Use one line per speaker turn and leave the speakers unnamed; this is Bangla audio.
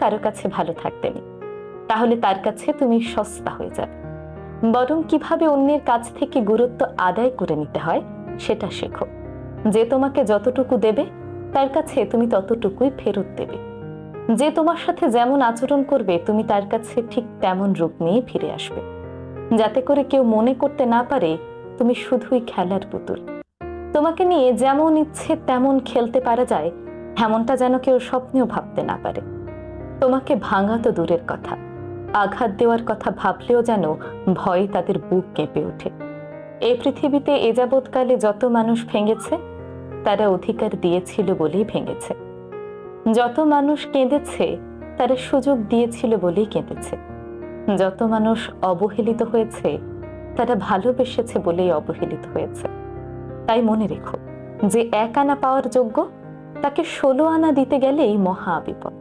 কারো কাছে ভালো থাকতে নেই, তাহলে তার কাছে তুমি সস্তা হয়ে যাবে। বরং কিভাবে অন্যের কাছ থেকে গুরুত্ব আদায় করে নিতে হয় সেটা শেখো। যে তোমাকে যতটুকু দেবে তার কাছে তুমি ততটুকুই ফেরত দেবে। যে তোমার সাথে যেমন আচরণ করবে তুমি তার কাছে ঠিক তেমন রূপ নিয়ে ফিরে আসবে, যাতে করে কেউ মনে করতে না পারে তুমি শুধুই খেলার পুতুল। তোমাকে নিয়ে যেমন ইচ্ছে তেমন খেলতে পারা যায় এমনটা যেন কেউ স্বপ্নেও ভাবতে না পারে। তোমাকে ভাঙা তো দূরের কথা, আঘাত দেওয়ার কথা ভাবলেও যেন ভয়ে তাদের বুক কেঁপে ওঠে। এই পৃথিবীতে এ যাবৎকালে যত মানুষ ভেঙেছে তারা অধিকার দিয়েছিল বলেই ভেঙেছে। যত মানুষ কেঁদেছে তারা সুযোগ দিয়েছিল বলেই কেঁদেছে। যত মানুষ অবহেলিত হয়েছে তারা ভালোবেসেছে বলেই অবহেলিত হয়েছে। তাই মনে রেখো, যে 1 আনা পাওয়ার যোগ্য তাকে 16 আনা দিতে গেলেই মহা বিপদ।